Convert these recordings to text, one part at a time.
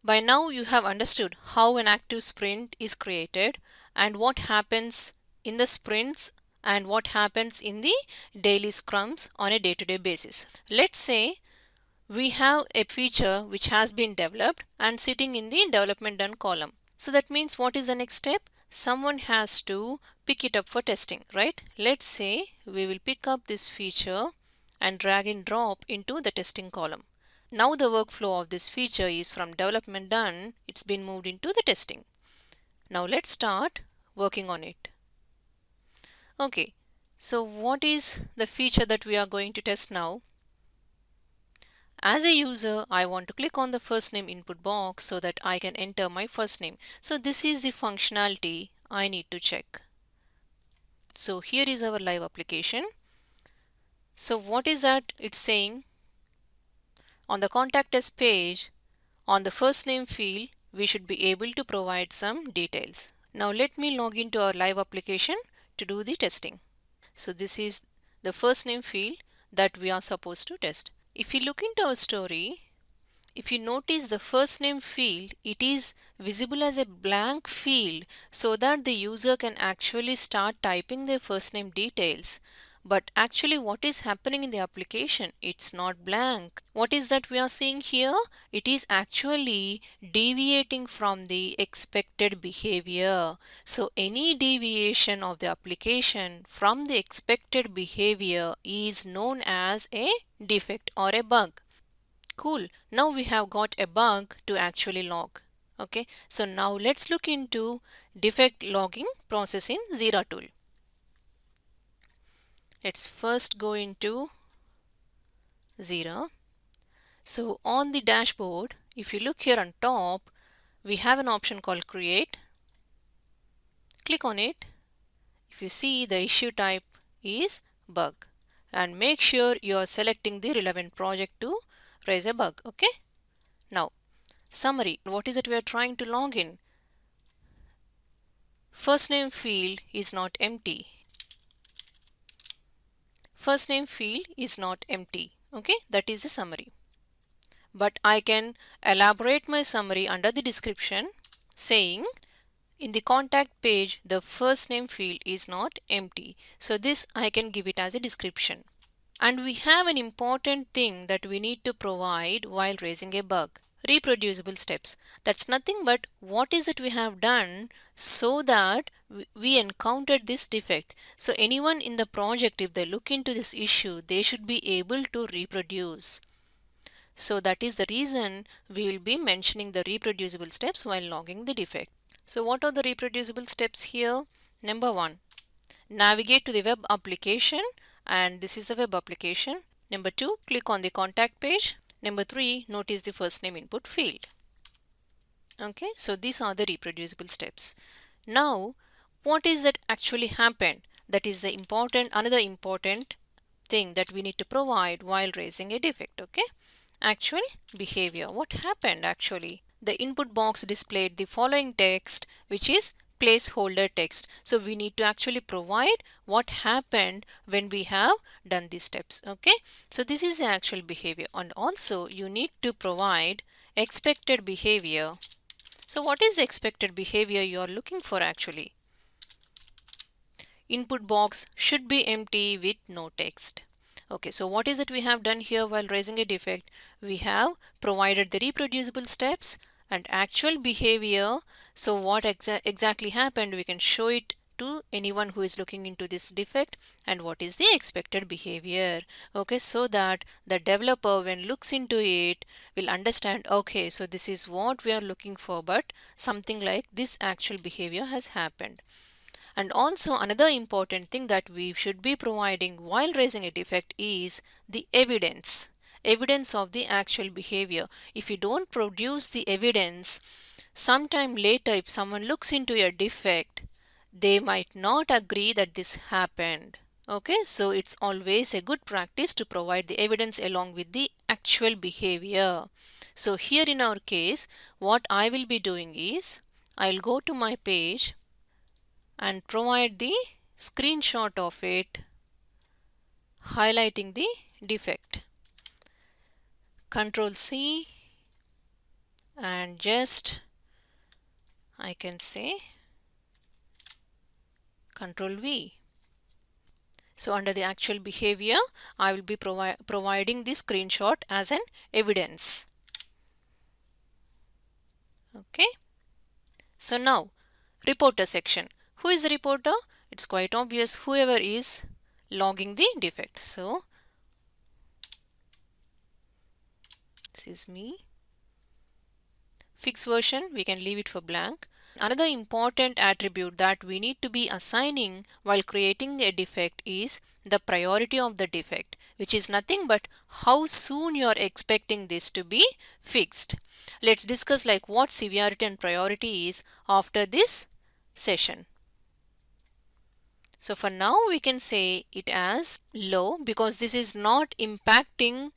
By now you have understood how an active sprint is created and what happens in the sprints and what happens in the daily scrums on a day-to-day basis. Let's say we have a feature which has been developed and sitting in the development done column. So that means what is the next step? Someone has to pick it up for testing, right? Let's say we will pick up this feature and drag and drop into the testing column. Now the workflow of this feature is from development done, it's been moved into the testing. Now let's start working on it. Okay, so what is the feature that we are going to test now? As a user, I want to click on the first name input box so that I can enter my first name. So this is the functionality I need to check. So here is our live application. So what is that it's saying? On the contact us page, on the first name field, we should be able to provide some details. Now let me log into our live application to do the testing. So this is the first name field that we are supposed to test. If you look into our story, if you notice the first name field, it is visible as a blank field so that the user can actually start typing their first name details. But actually what is happening in the application? It's not blank. What is that we are seeing here? It is actually deviating from the expected behavior. So any deviation of the application from the expected behavior is known as a defect or a bug. Cool. Now we have got a bug to actually log. Okay. So now let's look into defect logging process in Jira tool. Let's first go into Jira. So on the dashboard, if you look here on top, we have an option called create. Click on it. If you see, the issue type is bug, and make sure you are selecting the relevant project to raise a bug. Okay. Now summary, what is it we are trying to log in? First name field is not empty. First name field is not empty. Okay, that is the summary. But I can elaborate my summary under the description saying in the contact page the first name field is not empty. So this I can give it as a description. And we have an important thing that we need to provide while raising a bug. Reproducible steps. That's nothing but what is it we have done so that we encountered this defect. So anyone in the project, if they look into this issue, they should be able to reproduce. So that is the reason we will be mentioning the reproducible steps while logging the defect. So what are the reproducible steps here? Number 1, navigate to the web application, and this is the web application. Number 2, click on the contact page. Number 3, notice the first name input field. Okay, so these are the reproducible steps. Now, what is that actually happened? That is the another important thing that we need to provide while raising a defect. Okay, actual behavior. What happened actually? The input box displayed the following text, which is placeholder text. So we need to actually provide what happened when we have done these steps. Okay, so this is the actual behavior, and also you need to provide expected behavior. So what is the expected behavior you are looking for actually? Input box should be empty with no text. Okay, so what is it we have done here while raising a defect? We have provided the reproducible steps and actual behavior. So what exactly happened, we can show it to anyone who is looking into this defect, and what is the expected behavior. Okay, so that the developer when looks into it will understand, okay, so this is what we are looking for, but something like this actual behavior has happened. And also another important thing that we should be providing while raising a defect is the evidence of the actual behavior. If you don't produce the evidence, sometime later if someone looks into your defect, they might not agree that this happened. Okay, so it's always a good practice to provide the evidence along with the actual behavior. So here in our case, what I will be doing is I'll go to my page and provide the screenshot of it highlighting the defect. Control C and just I can say Control V. So under the actual behavior, I will be providing the screenshot as an evidence. Okay. So now, reporter section. Who is the reporter? It's quite obvious, whoever is logging the defect. So this is me. Fix version, we can leave it for blank. Another important attribute that we need to be assigning while creating a defect is the priority of the defect, which is nothing but how soon you are expecting this to be fixed. Let's discuss like what severity and priority is after this session. So for now we can say it as low because this is not impacting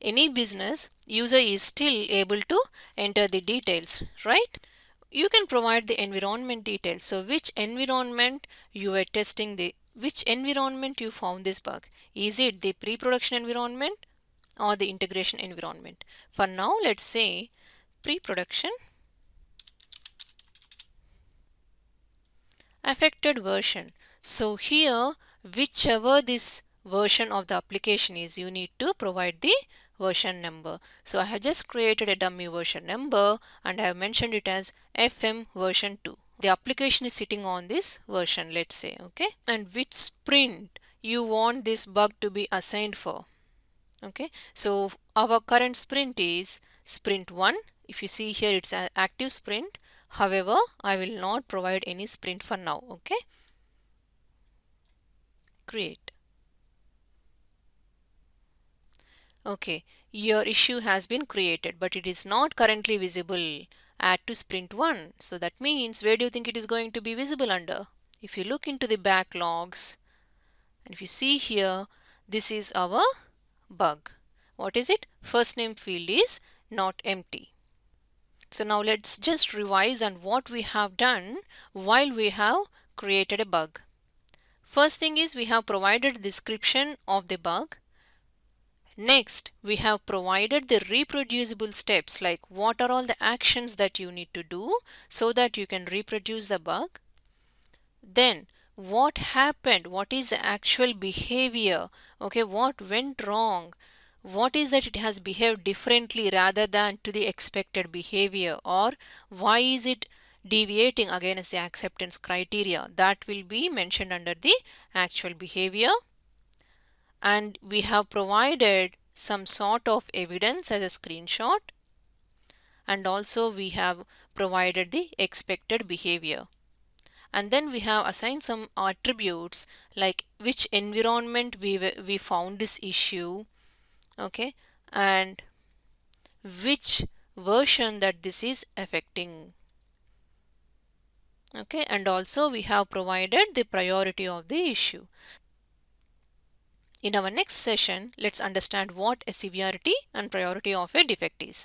any business. User is still able to enter the details, right? You can provide the environment details. So which environment you were testing, which environment you found this bug. Is it the pre-production environment or the integration environment? For now, let's say pre-production affected version. So here, whichever this version of the application is, you need to provide the version number. So I have just created a dummy version number and I have mentioned it as FM version 2. The application is sitting on this version, let's say, okay? And which sprint you want this bug to be assigned for. Okay, so our current sprint is sprint 1. If you see here, it's an active sprint. However, I will not provide any sprint for now. Okay, create. Okay, your issue has been created, but it is not currently visible. Add to sprint 1. So that means where do you think it is going to be visible under? If you look into the backlogs, and if you see here, this is our bug. What is it? First name field is not empty. So now let's just revise on what we have done while we have created a bug. First thing is we have provided description of the bug. Next, we have provided the reproducible steps, like what are all the actions that you need to do so that you can reproduce the bug. Then what happened, what is the actual behavior, okay, what went wrong, what is that it has behaved differently rather than to the expected behavior, or why is it deviating against the acceptance criteria. That will be mentioned under the actual behavior. And we have provided some sort of evidence as a screenshot, and also we have provided the expected behavior. And then we have assigned some attributes like which environment we found this issue, okay, and which version that this is affecting, okay, and also we have provided the priority of the issue. In our next session, let's understand what a severity and priority of a defect is.